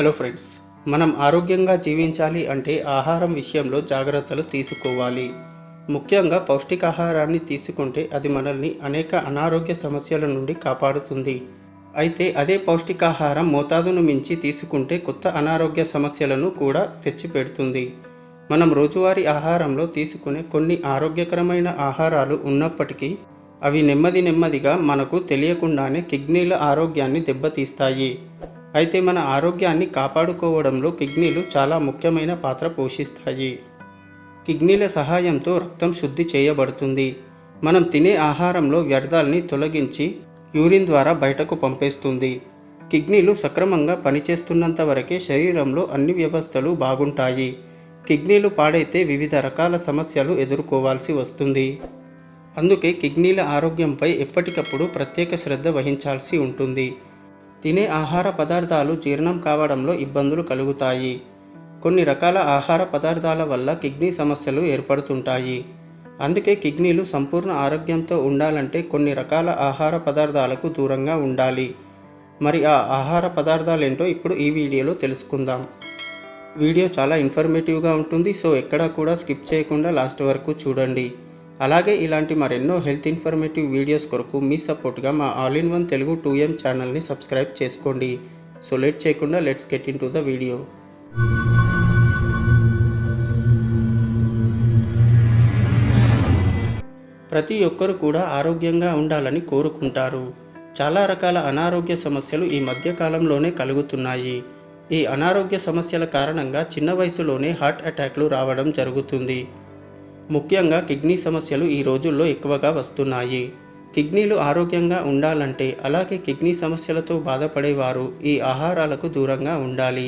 Hello friends, మనం ఆరోగ్యంగా జీవించాలి అంటే ఆహారం విషయంలో జాగ్రత్తలు తీసుకోవాలి. ముఖ్యంగా పౌష్టికాహారాన్ని తీసుకుంటే అది మనల్ని అనేక అనారోగ్య సమస్యల నుండి కాపాడుతుంది. అయితే అదే పౌష్టికాహారం మోతాదును మించి తీసుకుంటే కొత్త అనారోగ్య సమస్యలను కూడా తెచ్చిపెడుతుంది. మనం రోజువారీ ఆహారంలో తీసుకునే కొన్ని ఆరోగ్యకరమైన ఆహారాలు ఉన్నప్పటికీ అవి నెమ్మదిగా మనకు తెలియకుండానే కిడ్నీల ఆరోగ్యాన్ని దెబ్బతీస్తాయి. అయితే మన ఆరోగ్యాన్ని కాపాడుకోవడంలో కిడ్నీలు చాలా ముఖ్యమైన పాత్ర పోషిస్తాయి. కిడ్నీల సహాయంతో రక్తం శుద్ధి చేయబడుతుంది. మనం తినే ఆహారంలో వ్యర్థాలని తొలగించి యూరిన్ ద్వారా బయటకు పంపేస్తుంది. కిడ్నీలు సక్రమంగా పనిచేస్తున్నంత వరకే శరీరంలో అన్ని వ్యవస్థలు బాగుంటాయి. కిడ్నీలు పాడైతే వివిధ రకాల సమస్యలు ఎదుర్కోవాల్సి వస్తుంది. అందుకే కిడ్నీల ఆరోగ్యంపై ఎప్పటికప్పుడు ప్రత్యేక శ్రద్ధ వహించాల్సి ఉంటుంది. తినే ఆహార పదార్థాలు జీర్ణం కావడంలో ఇబ్బందులు కలుగుతాయి. కొన్ని రకాల ఆహార పదార్థాల వల్ల కిడ్నీ సమస్యలు ఏర్పడుతుంటాయి. అందుకే కిడ్నీలు సంపూర్ణ ఆరోగ్యంతో ఉండాలంటే కొన్ని రకాల ఆహార పదార్థాలకు దూరంగా ఉండాలి. మరి ఆ ఆహార పదార్థాలేంటో ఇప్పుడు ఈ వీడియోలో తెలుసుకుందాం. వీడియో చాలా ఇన్ఫర్మేటివ్గా ఉంటుంది, సో ఎక్కడా కూడా స్కిప్ చేయకుండా లాస్ట్ వరకు చూడండి. అలాగే ఇలాంటి మరెన్నో హెల్త్ ఇన్ఫర్మేటివ్ వీడియోస్ కొరకు మీ సపోర్ట్గా మా all in one Telugu 2M ఛానల్ని సబ్స్క్రైబ్ చేసుకోండి. సో లేట్ చేయకుండా let's get in to the video. ప్రతి ఒక్కరు కూడా ఆరోగ్యంగా ఉండాలని కోరుకుంటారు. చాలా రకాల అనారోగ్య సమస్యలు ఈ మధ్యకాలంలోనే కలుగుతున్నాయి. ఈ అనారోగ్య సమస్యల కారణంగా చిన్న వయసులోనే హార్ట్ అటాక్లు రావడం జరుగుతుంది. ముఖ్యంగా కిడ్నీ సమస్యలు ఈ రోజుల్లో ఎక్కువగా వస్తున్నాయి. కిడ్నీలు ఆరోగ్యంగా ఉండాలంటే, అలాగే కిడ్నీ సమస్యలతో బాధపడేవారు ఈ ఆహారాలకు దూరంగా ఉండాలి.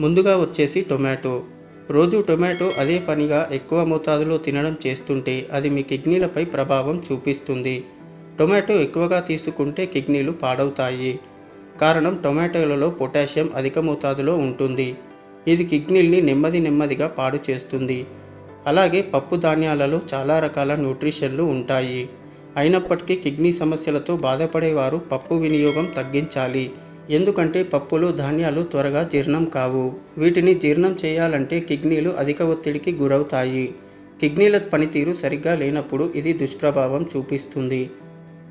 ముందుగా వచ్చేసి టొమాటో. రోజు టొమాటో అదే పనిగా ఎక్కువ మోతాదులో తినడం చేస్తుంటే అది మీ కిడ్నీలపై ప్రభావం చూపిస్తుంది. టొమాటో ఎక్కువగా తీసుకుంటే కిడ్నీలు పాడవుతాయి. కారణం టొమాటోలలో పొటాషియం అధిక మోతాదులో ఉంటుంది. ఇది కిడ్నీల్ని నెమ్మదిగా పాడు చేస్తుంది. అలాగే పప్పు ధాన్యాలలో చాలా రకాల న్యూట్రిషన్లు ఉంటాయి. అయినప్పటికీ కిడ్నీ సమస్యలతో బాధపడేవారు పప్పు వినియోగం తగ్గించాలి. ఎందుకంటే పప్పులు ధాన్యాలు త్వరగా జీర్ణం కావు. వీటిని జీర్ణం చేయాలంటే కిడ్నీలు అధిక ఒత్తిడికి గురవుతాయి. కిడ్నీల పనితీరు సరిగ్గా లేనప్పుడు ఇది దుష్ప్రభావం చూపిస్తుంది.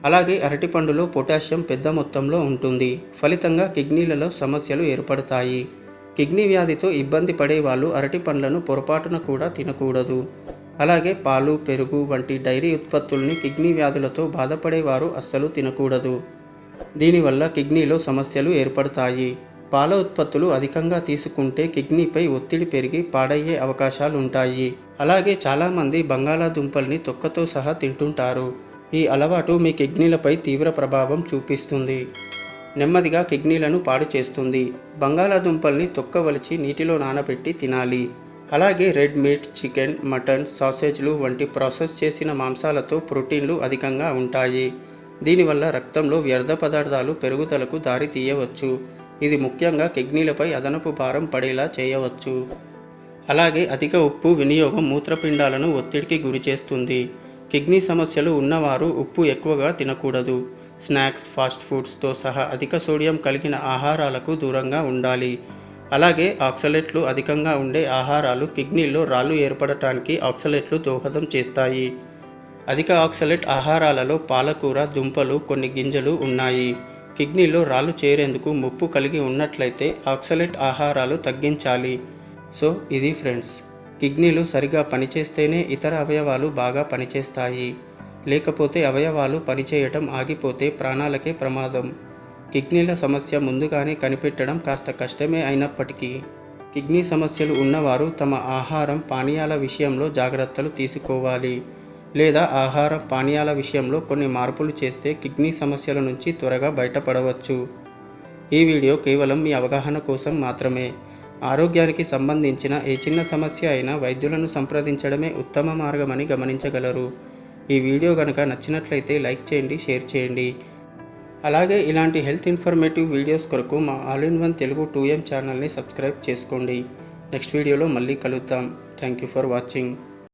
అలాగే అరటిపండులో పొటాషియం పెద్ద మొత్తంలో ఉంటుంది. ఫలితంగా కిడ్నీలలో సమస్యలు ఏర్పడతాయి. కిడ్నీ వ్యాధితో ఇబ్బంది పడే వాళ్ళు అరటి పండ్లను పొరపాటున కూడా తినకూడదు. అలాగే పాలు, పెరుగు వంటి డైరీ ఉత్పత్తుల్ని కిడ్నీ వ్యాధులతో బాధపడేవారు అస్సలు తినకూడదు. దీనివల్ల కిడ్నీలో సమస్యలు ఏర్పడతాయి. పాల ఉత్పత్తులు అధికంగా తీసుకుంటే కిడ్నీపై ఒత్తిడి పెరిగి పాడయ్యే అవకాశాలుంటాయి. అలాగే చాలామంది బంగాళాదుంపల్ని తొక్కతో సహా తింటుంటారు. ఈ అలవాటు మీ కిడ్నీలపై తీవ్ర ప్రభావం చూపిస్తుంది. నెమ్మదిగా కిడ్నీలను పాడు చేస్తుంది. బంగాళాదుంపల్ని తొక్కవలిచి నీటిలో నానబెట్టి తినాలి. అలాగే రెడ్ మీట్, చికెన్, మటన్, సాసేజ్లు వంటి ప్రాసెస్ చేసిన మాంసాలతో ప్రోటీన్లు అధికంగా ఉంటాయి. దీనివల్ల రక్తంలో వ్యర్థ పదార్థాలు పెరుగుదలకు దారి తీయవచ్చు. ఇది ముఖ్యంగా కిడ్నీలపై అదనపు భారం పడేలా చేయవచ్చు. అలాగే అధిక ఉప్పు వినియోగం మూత్రపిండాలను ఒత్తిడికి గురిచేస్తుంది. కిడ్నీ సమస్యలు ఉన్నవారు ఉప్పు ఎక్కువగా తినకూడదు. స్నాక్స్, ఫాస్ట్ ఫుడ్స్తో సహా అధిక సోడియం కలిగిన ఆహారాలకు దూరంగా ఉండాలి. అలాగే ఆక్సలేట్లు అధికంగా ఉండే ఆహారాలు కిడ్నీలో రాళ్ళు ఏర్పడటానికి ఆక్సలేట్లు దోహదం చేస్తాయి. అధిక ఆక్సలేట్ ఆహారాలలో పాలకూర, దుంపలు, కొన్ని గింజలు ఉన్నాయి. కిడ్నీలో రాళ్ళు చేరేందుకు ముప్పు కలిగి ఉన్నట్లయితే ఆక్సలేట్ ఆహారాలు తగ్గించాలి. సో ఇది ఫ్రెండ్స్, కిడ్నీలు సరిగా పనిచేస్తేనే ఇతర అవయవాలు బాగా పనిచేస్తాయి. లేకపోతే అవయవాలు పనిచేయటం ఆగిపోతే ప్రాణాలకే ప్రమాదం. కిడ్నీల సమస్య ముందుగానే కనిపెట్టడం కాస్త కష్టమే అయినప్పటికీ కిడ్నీ సమస్యలు ఉన్నవారు తమ ఆహారం, పానీయాల విషయంలో జాగ్రత్తలు తీసుకోవాలి. లేదా ఆహారం, పానీయాల విషయంలో కొన్ని మార్పులు చేస్తే కిడ్నీ సమస్యల నుంచి త్వరగా బయటపడవచ్చు. ఈ వీడియో కేవలం మీ అవగాహన కోసం మాత్రమే. ఆరోగ్యానికి సంబంధించిన ఏ చిన్న సమస్య అయినా వైద్యులను సంప్రదించడమే ఉత్తమ మార్గమని గమనించగలరు. ఈ వీడియో కనుక నచ్చినట్లయితే లైక్ చేయండి, షేర్ చేయండి. అలాగే ఇలాంటి హెల్త్ ఇన్ఫర్మేటివ్ వీడియోస్ కొరకు మా all in one Telugu 2M ఛానల్ని సబ్స్క్రైబ్ చేసుకోండి. నెక్స్ట్ వీడియోలో మళ్ళీ కలుద్దాం. Thank you for watching.